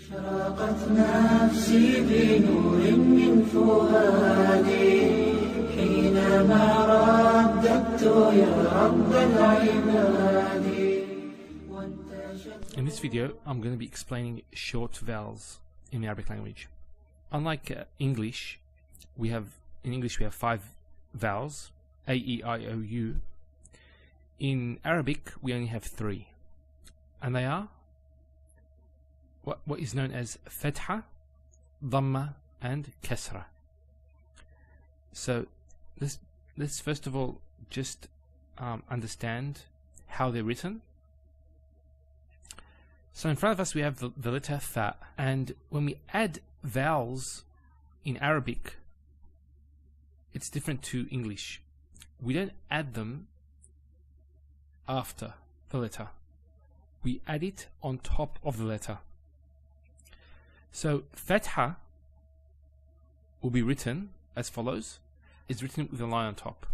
أشرقت نفسي بنور من فؤادي حينما رددت يا رب العباد. In this video, I'm going to be explaining short vowels in the Arabic language. Unlike English, in English we have 5 vowels: A, E, I, O, U. In Arabic, we only have 3, and they are what is known as fatha, dhamma, and kasra. So let's first of all just understand how they're written. So in front of us we have the letter fa, and when we add vowels in Arabic, it's different to English. We don't add them after the letter. We add it on top of the letter. So fatha will be written as follows. It's written with a line on top,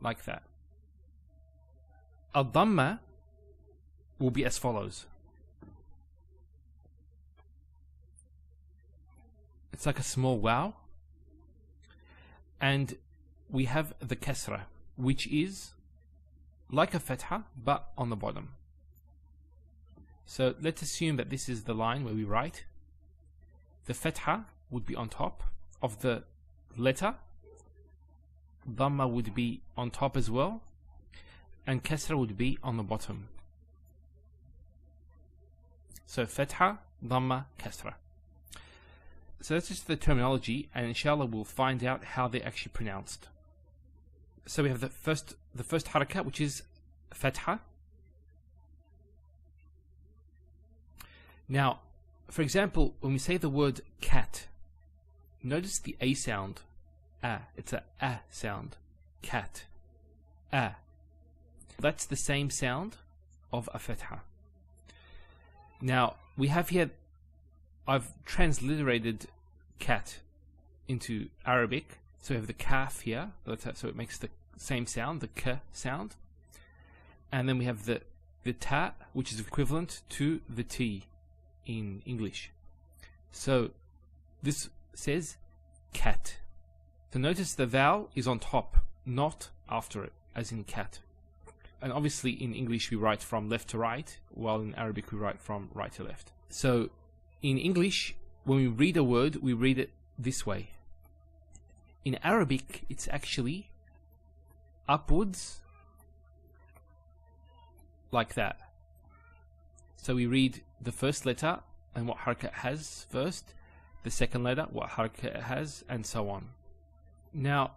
like that. Al-dhamma will be as follows. It's like a small wow. And we have the kasra, which is like a fatha but on the bottom. So let's assume that this is the line where we write. The fatha would be on top of the letter, dhamma would be on top as well, and kasra would be on the bottom. So fatha, dhamma, kasra. So that's just the terminology, and inshallah we'll find out how they're actually pronounced. So we have the first harakat, which is fatha. Now, for example, when we say the word cat, notice the a sound. It's a sound. Cat. That's the same sound of a fatha. Now, we have here, I've transliterated cat into Arabic. So we have the kaf here, so it makes the same sound, the k sound. And then we have the ta, which is equivalent to the t in English. So this says cat. So notice the vowel is on top, not after it, as in cat. And obviously in English we write from left to right, while in Arabic we write from right to left. So in English, when we read a word, we read it this way. In Arabic, it's actually upwards, like that. So we read the first letter and what harakat it has first, the second letter, what harakat it has, and so on. Now,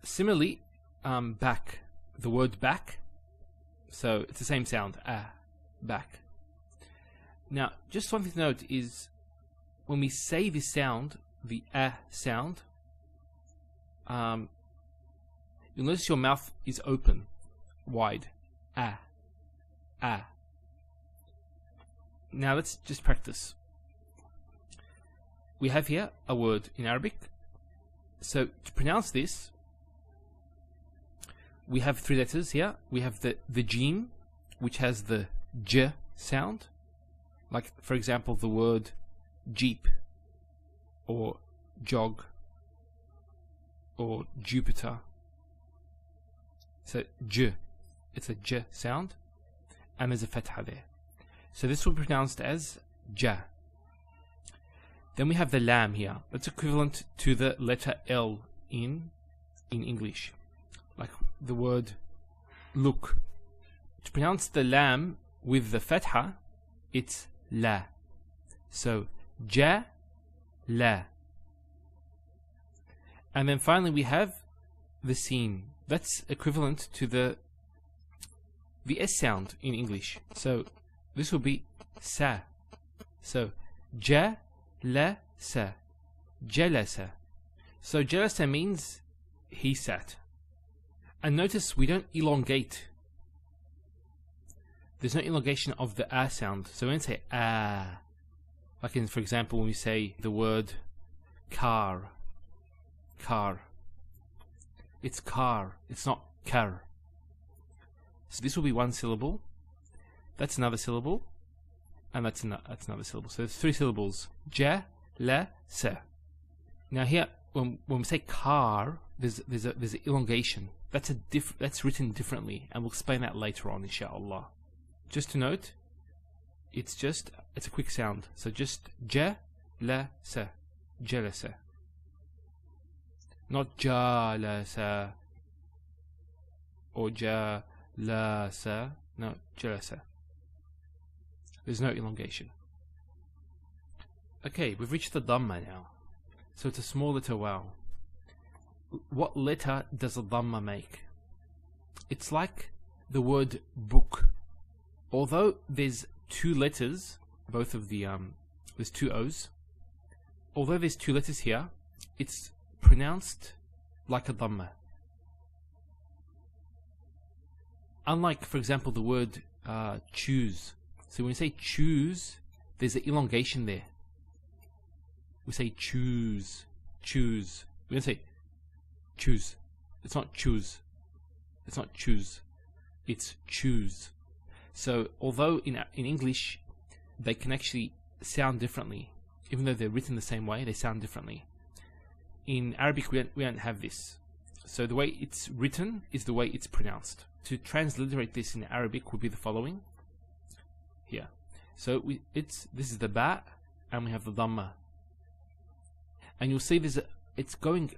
similarly, back, the word back, so it's the same sound, back. Now, just something to note is, when we say this sound, the sound, you'll notice your mouth is open, wide, Now let's just practice. We have here a word in Arabic. So to pronounce this, we have 3 letters here. We have the jim, which has the j sound. Like, for example, the word jeep, or jog, or Jupiter. So j, it's a j sound, and there's a fatha there. So this will be pronounced as ja. Then we have the lam here. That's equivalent to the letter L in English. Like the word look. To pronounce the lam with the fatha, it's la. So ja, la. And then finally we have the sin. That's equivalent to the S sound in English. So this will be sa. So ja, la, sa. Jalasa. So jalasa means he sat. And notice we don't elongate. There's no elongation of the sound. So when we say like in, for example, when we say the word car, it's car, it's not kar. So this will be one syllable. That's another syllable. and that's another syllable. So there's 3 syllables: ja, la, sa. Now here, when we say car, there's an elongation. That's written differently, and we'll explain that later on, inshallah. Just to note, it's a quick sound. So just ja, la, sa, jalasa. Not jalasa or jalasa. No, jalasa. There's no elongation. Okay, we've reached the dhamma now. So it's a small letter vowel. What letter does a dhamma make? It's like the word book. Although there's 2 letters, both of the there's 2 O's. Although there's 2 letters here, it's pronounced like a dhamma. Unlike, for example, the word choose. So when we say choose, there's an elongation there. We say choose, choose. We don't say choose. It's not choose. It's not choose. It's choose. So although in English they can actually sound differently, even though they're written the same way, they sound differently. In Arabic we don't have this. So the way it's written is the way it's pronounced. To transliterate this in Arabic would be the following. Here. So this is the ba, and we have the dhamma. And you'll see it's going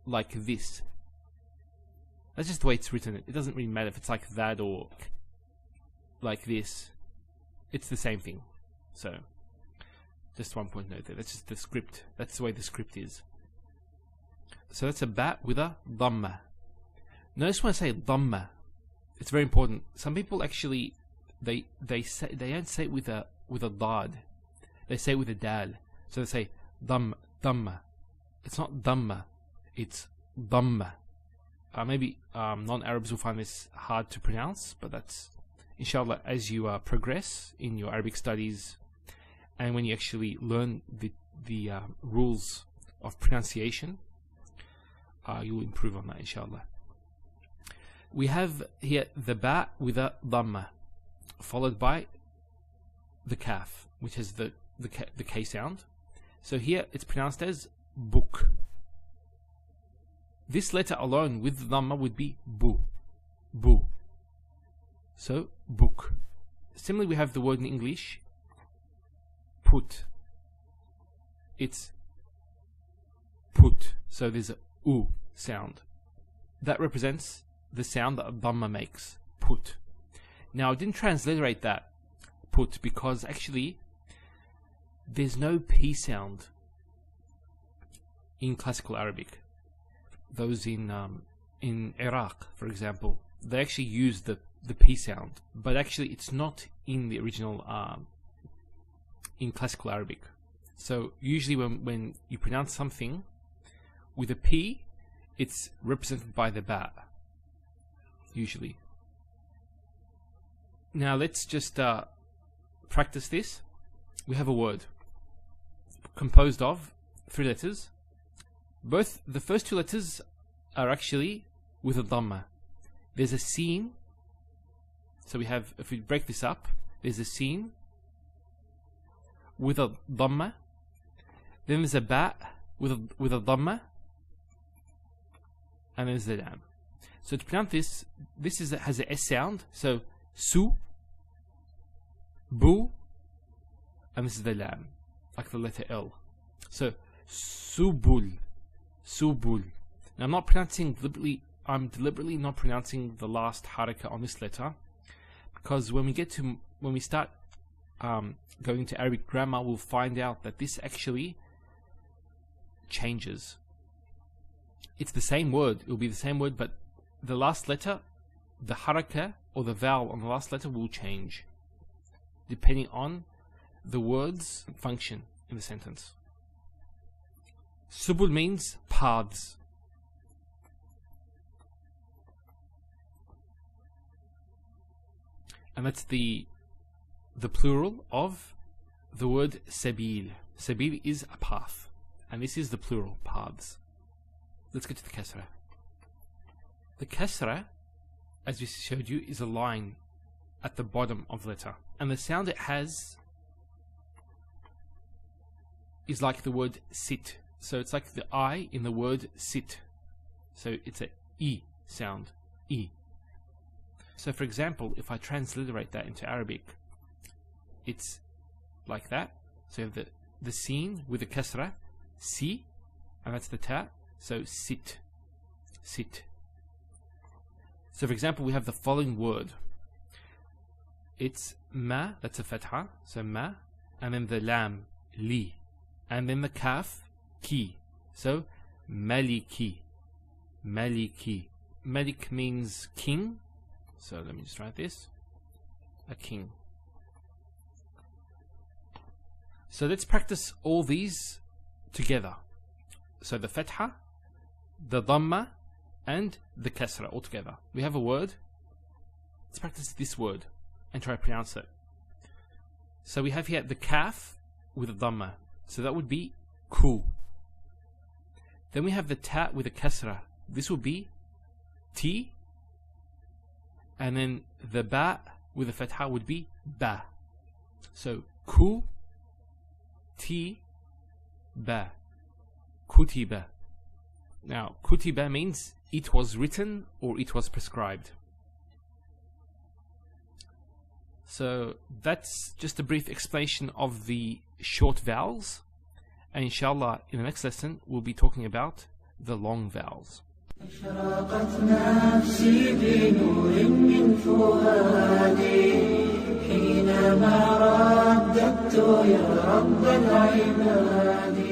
like this. That's just the way it's written. It doesn't really matter if it's like that or like this. It's the same thing. So just one point note there. That's just the script. That's the way the script is. So that's a ba with a dhamma. Notice when I say dhamma, it's very important. Some people actually they don't say it with a dad. They say it with a dal. So they say dhamma. It's not dhamma. It's dhamma. Maybe non-Arabs will find this hard to pronounce, but that's inshallah as you progress in your Arabic studies, and when you actually learn the rules of pronunciation, you will improve on that, inshallah. We have here the ba with a dhamma, followed by the kaf, which is the K sound. So here it's pronounced as book. This letter alone with the dhamma would be bu, bu. So book. Similarly, we have the word in English put. It's put. So there's a u sound. That represents the sound that a dhamma makes. Put. Now I didn't transliterate that put because actually there's no p sound in classical Arabic. Those in Iraq, for example, they actually use the p sound, but actually it's not in the original in classical Arabic. So usually when you pronounce something with a p, it's represented by the ba. Usually. Now let's just practice this. We have a word composed of 3 letters. Both the first 2 letters are actually with a dhamma. There's a sin. So we have, if we break this up, there's a sin with a dhamma. Then there's a ba with a dhamma, and there's the lam. So to pronounce this has a S sound. So su, bu, and this is the lam, like the letter L. So subul, subul. Now I'm not pronouncing deliberately. I'm deliberately not pronouncing the last haraka on this letter, because when we start going to Arabic grammar, we'll find out that this actually changes. It's the same word. It will be the same word, but the last letter, the haraka or the vowel on the last letter will change depending on the word's function in the sentence. Subul means paths. And that's the plural of the word sabil. Sabil is a path, and this is the plural, paths. Let's get to the kasra. The kasra, as we showed you, is a line at the bottom of the letter, and the sound it has is like the word sit. So it's like the I in the word sit. So it's a E sound. E. So for example, if I transliterate that into Arabic, it's like that. So you have the sin with the kasra, si, and that's the ta. So sit. Sit. So for example, we have the following word. It's ma, that's a fatha, so ma, and then the lam, li, and then the kaf, ki. So maliki. Maliki. Malik means king. So let me just write this. A king. So let's practice all these together. So the fatha, the dhamma, and the kasra all together. We have a word. Let's practice this word and try to pronounce it. So we have here the kaf with a dhamma. So that would be ku. Then we have the ta with a kasra. This will be ti. And then the ba with a fatha would be ba. So ku, ti, ba. Kutiba. Now, kutiba means it was written or it was prescribed. So that's just a brief explanation of the short vowels. And inshallah, in the next lesson, we'll be talking about the long vowels. أشرقت نفسي بنور من فؤادي حينما رددت يا رب العباد